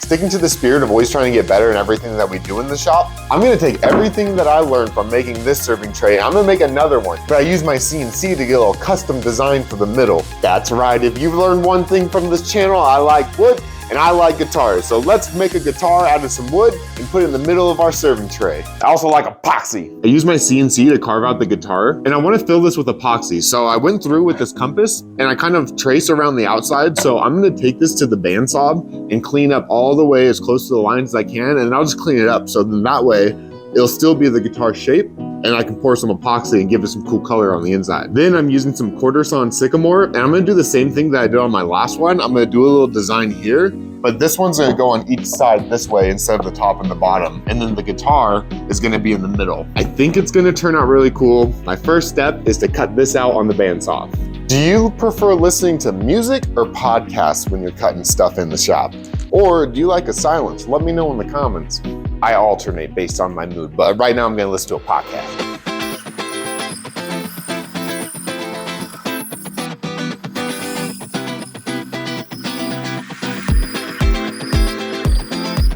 Sticking to the spirit of always trying to get better in everything that we do in the shop, I'm gonna take everything that I learned from making this serving tray, I'm gonna make another one, but I use my CNC to get a little custom design for the middle. That's right, if you've learned one thing from this channel, I like wood and I like guitars. So let's make a guitar out of some wood and put it in the middle of our serving tray. I also like epoxy. I use my CNC to carve out the guitar, and I want to fill this with epoxy. So I went through with this compass and I kind of trace around the outside. So I'm gonna take this to the bandsaw and clean up all the way as close to the lines as I can, and I'll just clean it up. So then that way, it'll still be the guitar shape, and I can pour some epoxy and give it some cool color on the inside. Then I'm using some quarter sawn sycamore, and I'm gonna do the same thing that I did on my last one. I'm gonna do a little design here, but this one's gonna go on each side this way instead of the top and the bottom. And then the guitar is gonna be in the middle. I think it's gonna turn out really cool. My first step is to cut this out on the bandsaw. Do you prefer listening to music or podcasts when you're cutting stuff in the shop? Or do you like a silence? Let me know in the comments. I alternate based on my mood, but right now I'm gonna listen to a podcast.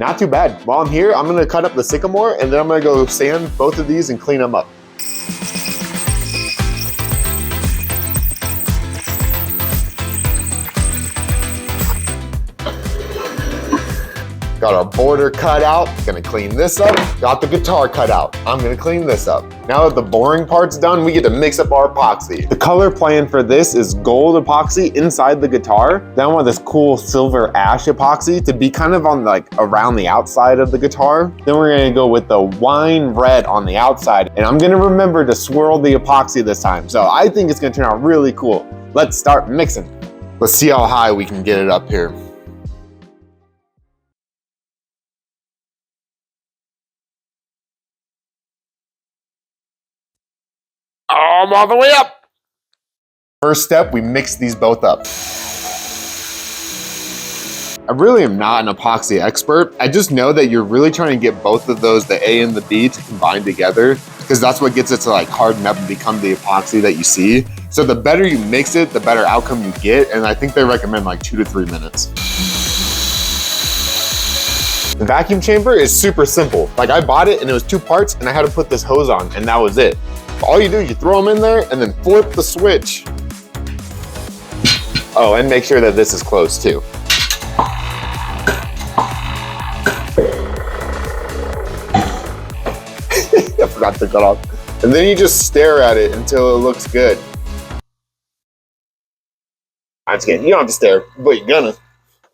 Not too bad. While I'm here, I'm gonna cut up the sycamore and then I'm gonna go sand both of these and clean them up. Got our border cut out, gonna clean this up. Got the guitar cut out, I'm gonna clean this up. Now that the boring part's done, we get to mix up our epoxy. The color plan for this is gold epoxy inside the guitar. Then I want this cool silver ash epoxy to be kind of on like around the outside of the guitar. Then we're gonna go with the wine red on the outside. And I'm gonna remember to swirl the epoxy this time. So I think it's gonna turn out really cool. Let's start mixing. Let's see how high we can get it up here. Oh, I'm all the way up. First step, we mix these both up. I really am not an epoxy expert. I just know that you're really trying to get both of those, the A and the B, to combine together, because that's what gets it to like harden up and become the epoxy that you see. So the better you mix it, the better outcome you get, and I think they recommend like 2 to 3 minutes. The vacuum chamber is super simple. Like I bought it and it was 2 parts and I had to put this hose on and that was it. All you do is you throw them in there and then flip the switch. Oh, and make sure that this is closed too. I forgot to cut off. And then you just stare at it until it looks good. I'm just kidding, you don't have to stare, but you're gonna.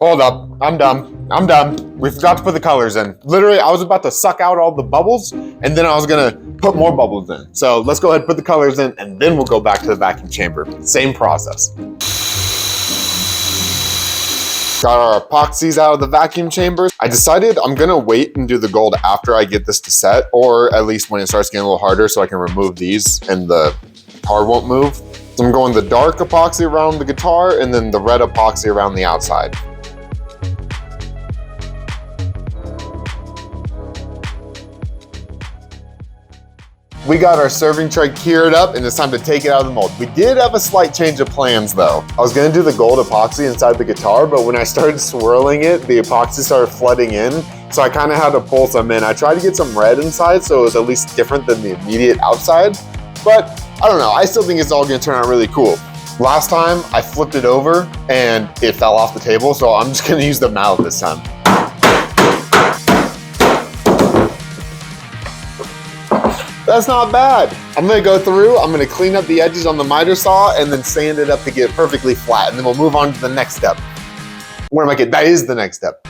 Hold up, I'm done. We forgot to put the colors in. Literally, I was about to suck out all the bubbles and then I was gonna put more bubbles in. So let's go ahead and put the colors in and then we'll go back to the vacuum chamber. Same process. Got our epoxies out of the vacuum chamber. I decided I'm gonna wait and do the gold after I get this to set, or at least when it starts getting a little harder so I can remove these and the car won't move. So I'm going the dark epoxy around the guitar and then the red epoxy around the outside. We got our serving tray cured up and it's time to take it out of the mold. We did have a slight change of plans though. I was gonna do the gold epoxy inside the guitar, but when I started swirling it, the epoxy started flooding in. So I kind of had to pull some in. I tried to get some red inside so it was at least different than the immediate outside, but I don't know, I still think it's all gonna turn out really cool. Last time I flipped it over and it fell off the table, so I'm just gonna use the mallet this time. That's not bad. I'm gonna go through, I'm gonna clean up the edges on the miter saw and then sand it up to get it perfectly flat, and then we'll move on to the next step. Where am I getting? That is the next step.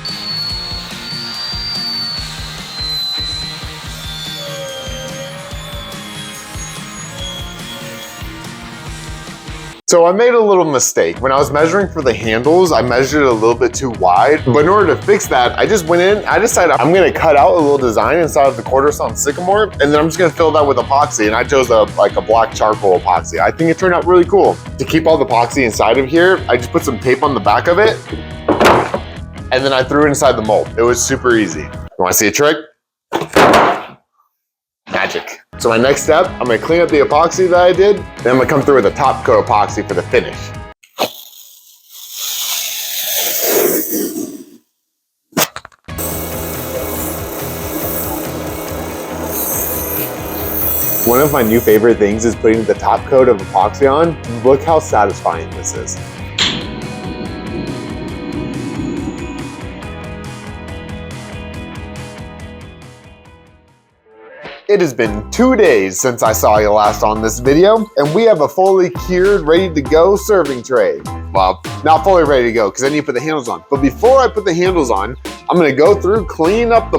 So I made a little mistake. When I was measuring for the handles, I measured it a little bit too wide. But in order to fix that, I just went in, I decided I'm gonna cut out a little design inside of the quarter sawn sycamore, and then I'm just gonna fill that with epoxy. And I chose a black charcoal epoxy. I think it turned out really cool. To keep all the epoxy inside of here, I just put some tape on the back of it, and then I threw it inside the mold. It was super easy. You wanna see a trick? Magic. So my next step, I'm gonna clean up the epoxy that I did, then I'm gonna come through with a top coat epoxy for the finish. One of my new favorite things is putting the top coat of epoxy on. Look how satisfying this is. It has been 2 days since I saw you last on this video, and we have a fully cured, ready to go serving tray. Well, not fully ready to go because I need to put the handles on. But before I put the handles on, I'm gonna go through, clean up the...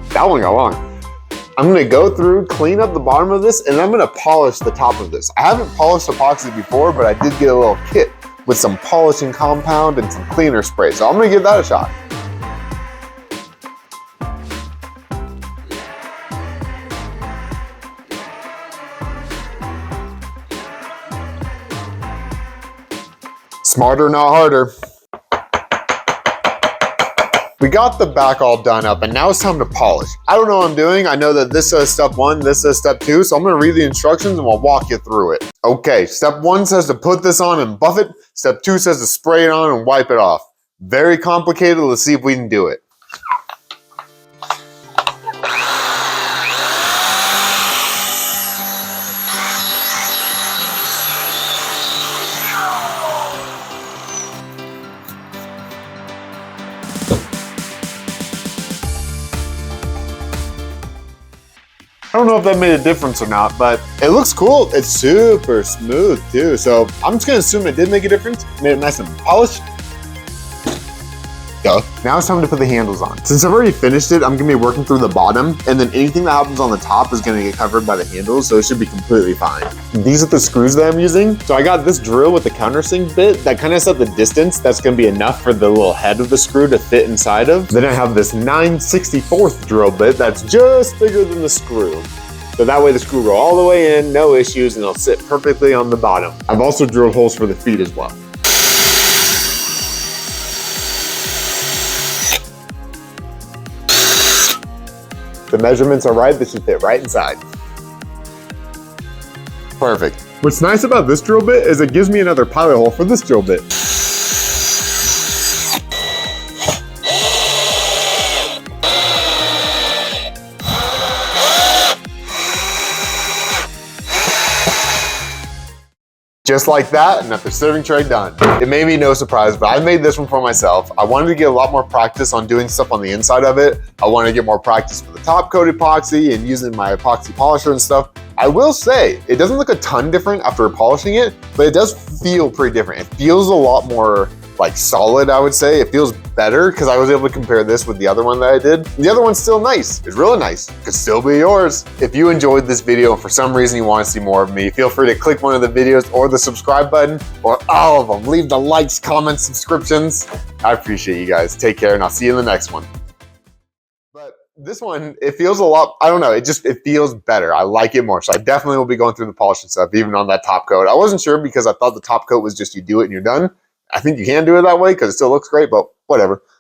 That one got long. I'm gonna go through, clean up the bottom of this, and I'm gonna polish the top of this. I haven't polished epoxy before, but I did get a little kit with some polishing compound and some cleaner spray. So I'm gonna give that a shot. Smarter, not harder. We got the back all done up and now it's time to polish. I don't know what I'm doing. I know that this says step 1, this says step 2, so I'm gonna read the instructions and we'll walk you through it. Okay, step 1 says to put this on and buff it. Step 2 says to spray it on and wipe it off. Very complicated, let's see if we can do it. I don't know if that made a difference or not, but it looks cool. It's super smooth too. So I'm just gonna assume it did make a difference. Made it nice and polished. Duh. Now it's time to put the handles on. Since I've already finished it, I'm gonna be working through the bottom, and then anything that happens on the top is gonna get covered by the handles, so it should be completely fine. These are the screws that I'm using. So I got this drill with the countersink bit that kind of set the distance that's gonna be enough for the little head of the screw to fit inside of. Then I have this 9/64 drill bit that's just bigger than the screw. So that way the screw will go all the way in, no issues, and it'll sit perfectly on the bottom. I've also drilled holes for the feet as well. The measurements are right, this should fit right inside. Perfect. What's nice about this drill bit is it gives me another pilot hole for this drill bit. Just like that, and that's the serving tray done. It may be no surprise, but I made this one for myself. I wanted to get a lot more practice on doing stuff on the inside of it. I wanted to get more practice with the top coat epoxy and using my epoxy polisher and stuff. I will say, it doesn't look a ton different after polishing it, but it does feel pretty different. It feels a lot more like solid, I would say. It feels better because I was able to compare this with the other one that I did. The other one's still nice. It's really nice. Could still be yours. If you enjoyed this video and for some reason you want to see more of me, feel free to click one of the videos or the subscribe button or all of them. Leave the likes, comments, subscriptions. I appreciate you guys. Take care and I'll see you in the next one. But this one, it feels a lot, I don't know, it feels better. I like it more. So I definitely will be going through the polishing stuff, even on that top coat. I wasn't sure because I thought the top coat was just you do it and you're done. I think you can do it that way because it still looks great, but whatever.